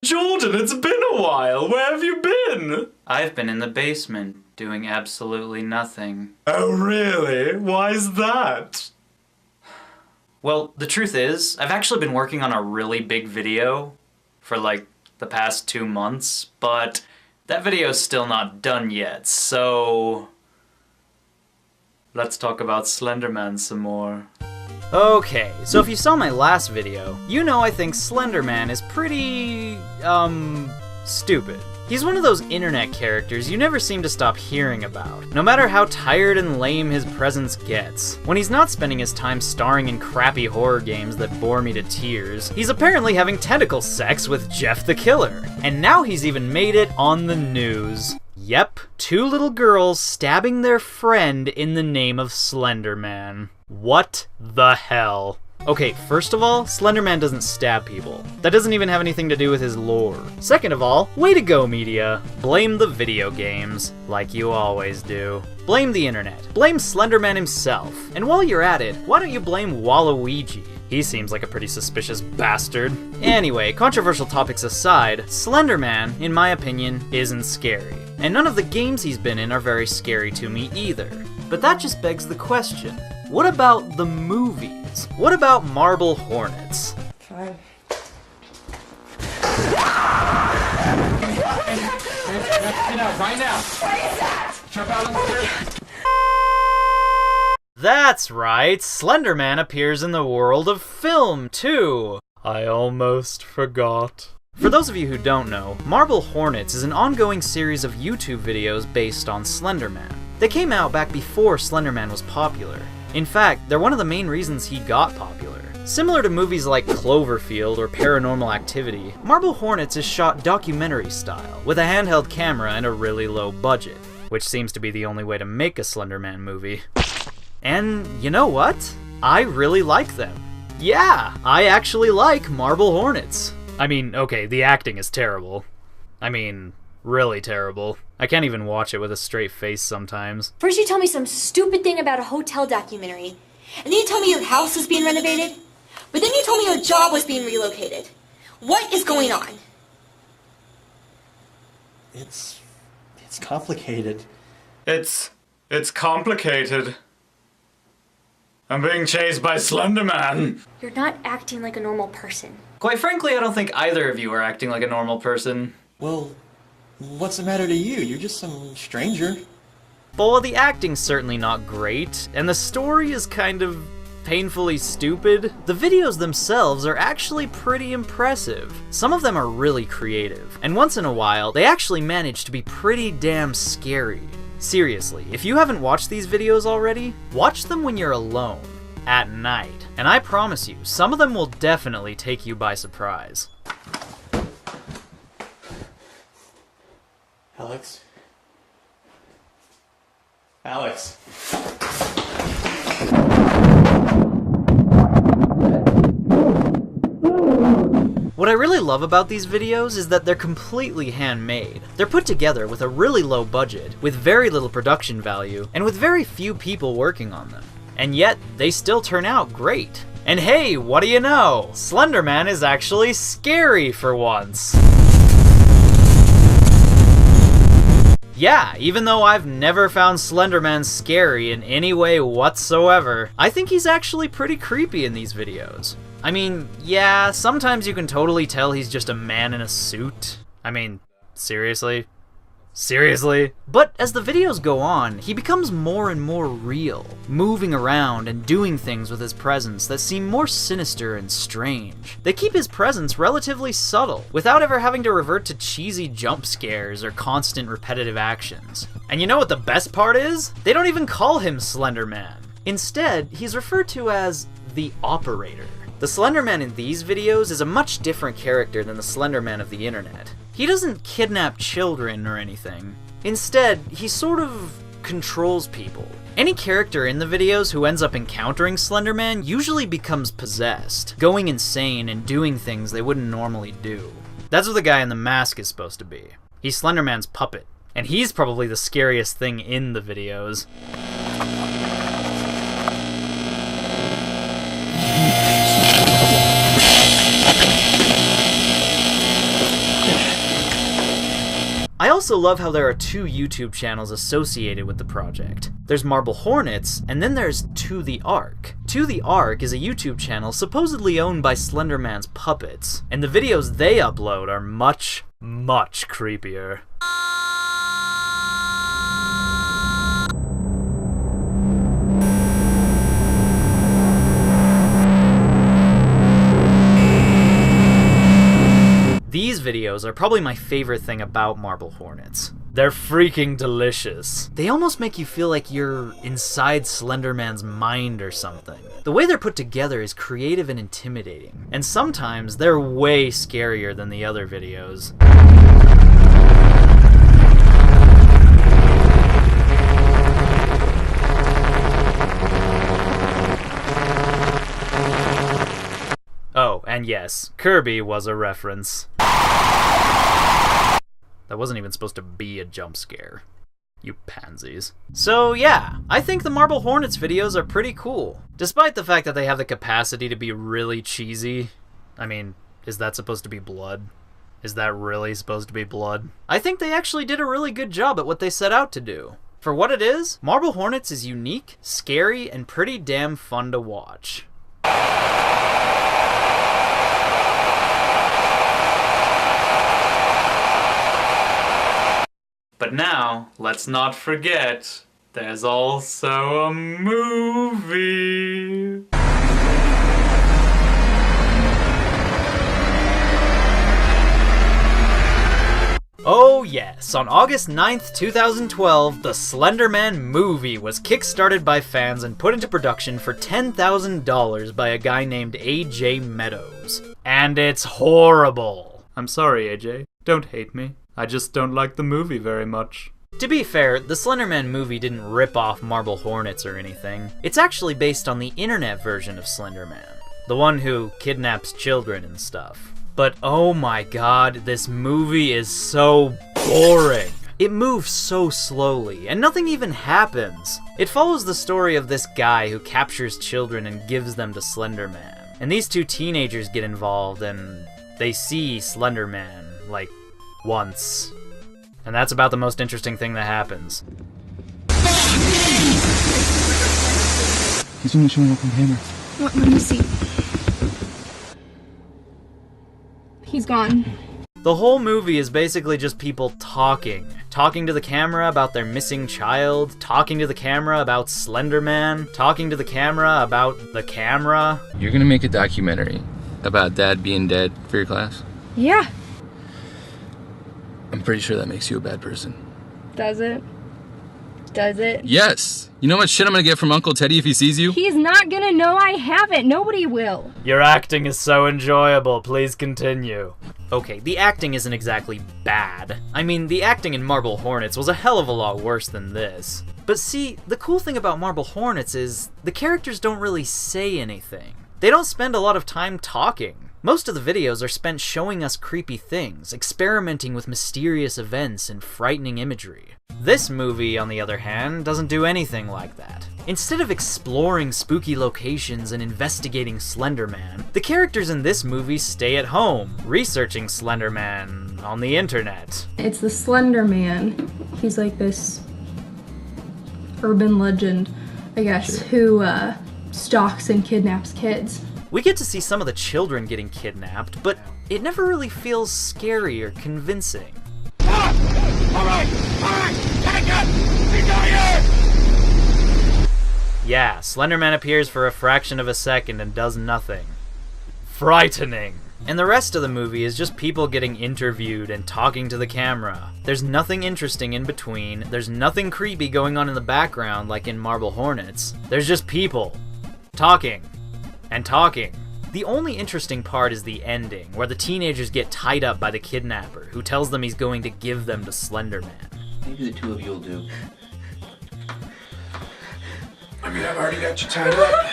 Jordan, it's been a while. Where have you been? I've been in the basement, doing absolutely nothing. Oh, really? Why's that? Well, the truth is, I've actually been working on a really big video for like the past 2 months, but that video's still not done yet, so let's talk about SLENDERMAN some more. Okay, so if you saw my last video, you know I think SLENDERMAN is pretty, stupid. He's one of those internet characters you never seem to stop hearing about, no matter how tired and lame his presence gets. When he's not spending his time starring in crappy horror games that bore me to tears, he's apparently having tentacle sex with Jeff the Killer. And now he's even made it on the news. Yep, 2 little girls stabbing their friend in the name of SLENDERMAN. What the hell? Okay, first of all, SLENDERMAN doesn't stab people. That doesn't even have anything to do with his lore. Second of all, way to go, media. Blame the video games, like you always do. Blame the internet. Blame SLENDERMAN himself. And while you're at it, why don't you blame Waluigi? He seems like a pretty suspicious bastard. Anyway, controversial topics aside, SLENDERMAN, in my opinion, isn't scary. And none of the games he's been in are very scary to me either. But that just begs the question, what about the movies? What about Marble Hornets? Fine. Get out right now! What is that? Jump out on the stairs. That's right, SLENDERMAN appears in the world of film, too. I almost forgot. For those of you who don't know, Marble Hornets is an ongoing series of YouTube videos based on SLENDERMAN. They came out back before SLENDERMAN was popular. In fact, they're one of the main reasons he got popular. Similar to movies like Cloverfield or Paranormal Activity, Marble Hornets is shot documentary style, with a handheld camera and a really low budget, which seems to be the only way to make a SLENDERMAN movie. And you know what? I really like them. Yeah, I actually like Marble Hornets. I mean, okay, the acting is terrible. I mean, really terrible. I can't even watch it with a straight face sometimes. First you tell me some stupid thing about a hotel documentary, and then you tell me your house is being renovated, but then you told me your job was being relocated. What is going on? It's complicated. It's complicated. I'm being chased by SLENDERMAN. You're not acting like a normal person. Quite frankly, I don't think either of you are acting like a normal person. Well, what's the matter to you? You're just some stranger. But while the acting's certainly not great, and the story is kind of painfully stupid, the videos themselves are actually pretty impressive. Some of them are really creative, and once in a while, they actually manage to be pretty damn scary. Seriously, if you haven't watched these videos already, watch them when you're alone, at night, and I promise you, some of them will definitely take you by surprise. Alex? Alex? What I really love about these videos is that they're completely handmade. They're put together with a really low budget, with very little production value, and with very few people working on them. And yet, they still turn out great. And hey, what do you know? SLENDERMAN is actually scary for once. Yeah, even though I've never found SLENDERMAN scary in any way whatsoever, I think he's actually pretty creepy in these videos. I mean, yeah, sometimes you can totally tell he's just a man in a suit. I mean, seriously? Seriously? But as the videos go on, he becomes more and more real, moving around and doing things with his presence that seem more sinister and strange. They keep his presence relatively subtle, without ever having to revert to cheesy jump scares or constant repetitive actions. And you know what the best part is? They don't even call him SLENDERMAN. Instead, he's referred to as the Operator. The SLENDERMAN in these videos is a much different character than the SLENDERMAN of the internet. He doesn't kidnap children or anything. Instead, he sort of controls people. Any character in the videos who ends up encountering Slenderman usually becomes possessed, going insane and doing things they wouldn't normally do. That's what the guy in the mask is supposed to be. He's Slenderman's puppet, and he's probably the scariest thing in the videos. I also love how there are 2 YouTube channels associated with the project. There's Marble Hornets, and then there's To The Ark. To The Ark is a YouTube channel supposedly owned by Slenderman's puppets, and the videos they upload are much, much creepier. These videos are probably my favorite thing about Marble Hornets. They're freaking delicious. They almost make you feel like you're inside Slenderman's mind or something. The way they're put together is creative and intimidating, and sometimes they're way scarier than the other videos. Oh, and yes, Kirby was a reference. That wasn't even supposed to be a jump scare. You pansies. So yeah, I think the Marble Hornets videos are pretty cool. Despite the fact that they have the capacity to be really cheesy. I mean, is that supposed to be blood? Is that really supposed to be blood? I think they actually did a really good job at what they set out to do. For what it is, Marble Hornets is unique, scary, and pretty damn fun to watch. But now, let's not forget, there's also a movie. Oh yes, on August 9th, 2012, the Slenderman movie was kickstarted by fans and put into production for $10,000 by a guy named AJ Meadows. And it's horrible. I'm sorry, AJ. Don't hate me. I just don't like the movie very much. To be fair, the Slenderman movie didn't rip off Marble Hornets or anything. It's actually based on the internet version of Slenderman, the one who kidnaps children and stuff. But oh my god, this movie is so boring. It moves so slowly, and nothing even happens. It follows the story of this guy who captures children and gives them to Slenderman. And these 2 teenagers get involved, and they see Slenderman, like, once. And that's about the most interesting thing that happens. He's only showing up on camera. Let me see. He's gone. The whole movie is basically just people talking. Talking to the camera about their missing child, talking to the camera about Slenderman, talking to the camera about the camera. You're gonna make a documentary about Dad being dead for your class? Yeah. I'm pretty sure that makes you a bad person. Does it? Does it? Yes! You know how much shit I'm gonna get from Uncle Teddy if he sees you? He's not gonna know I haven't. Nobody will. Your acting is so enjoyable, please continue. Okay, the acting isn't exactly bad. I mean, the acting in Marble Hornets was a hell of a lot worse than this. But see, the cool thing about Marble Hornets is the characters don't really say anything. They don't spend a lot of time talking. Most of the videos are spent showing us creepy things, experimenting with mysterious events and frightening imagery. This movie, on the other hand, doesn't do anything like that. Instead of exploring spooky locations and investigating Slenderman, the characters in this movie stay at home, researching Slenderman on the internet. It's the Slender Man. He's like this urban legend, I guess, who stalks and kidnaps kids. We get to see some of the children getting kidnapped, but it never really feels scary or convincing. Yeah, Slenderman appears for a fraction of a second and does nothing. Frightening. And the rest of the movie is just people getting interviewed and talking to the camera. There's nothing interesting in between, there's nothing creepy going on in the background like in Marble Hornets. There's just people talking and talking The only interesting part is the ending, where the teenagers get tied up by the kidnapper, who tells them he's going to give them to Slenderman. Maybe the two of you will do. I mean, I've already got you tied up.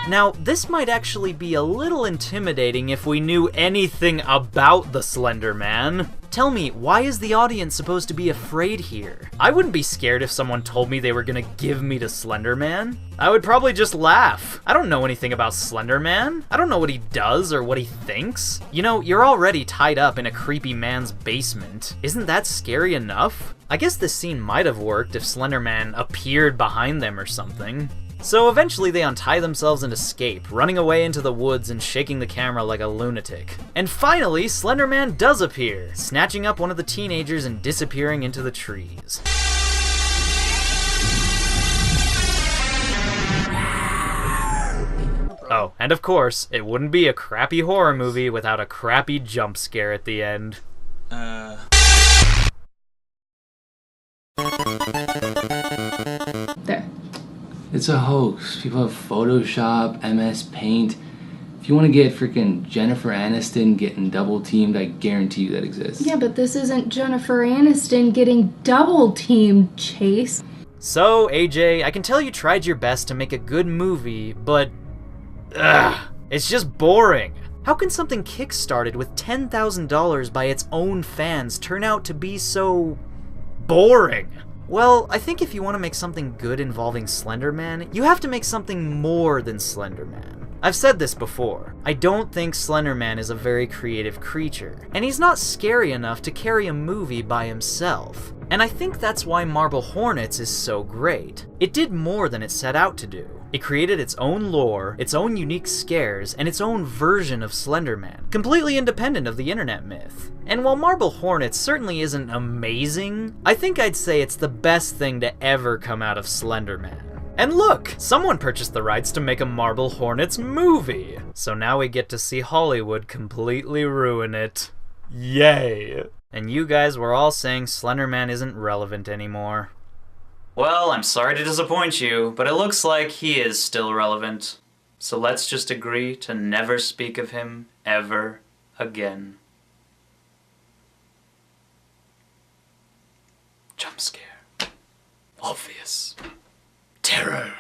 Now, this might actually be a little intimidating if we knew anything about the Slender Man. Tell me, why is the audience supposed to be afraid here? I wouldn't be scared if someone told me they were gonna give me to Slender Man. I would probably just laugh. I don't know anything about Slender Man. I don't know what he does or what he thinks. You know, you're already tied up in a creepy man's basement. Isn't that scary enough? I guess this scene might have worked if Slender Man appeared behind them or something. So eventually they untie themselves and escape, running away into the woods and shaking the camera like a lunatic. And finally, Slenderman does appear, snatching up one of the teenagers and disappearing into the trees. Oh, and of course, it wouldn't be a crappy horror movie without a crappy jump scare at the end. There. It's a hoax. People have Photoshop, MS Paint. If you want to get freaking Jennifer Aniston getting double teamed, I guarantee you that exists. Yeah, but this isn't Jennifer Aniston getting double teamed, Chase. So, AJ, I can tell you tried your best to make a good movie, but it's just boring. How can something kickstarted with $10,000 by its own fans turn out to be so boring? Well, I think if you want to make something good involving Slenderman, you have to make something more than Slenderman. I've said this before. I don't think Slenderman is a very creative creature, and he's not scary enough to carry a movie by himself. And I think that's why Marble Hornets is so great. It did more than it set out to do. It created its own lore, its own unique scares, and its own version of Slenderman, completely independent of the internet myth. And while Marble Hornets certainly isn't amazing, I think I'd say it's the best thing to ever come out of Slenderman. And look, someone purchased the rights to make a Marble Hornets movie. So now we get to see Hollywood completely ruin it. Yay! And you guys were all saying Slenderman isn't relevant anymore. Well, I'm sorry to disappoint you, but it looks like he is still relevant. So let's just agree to never speak of him ever again. Jump scare. Obvious. Terror.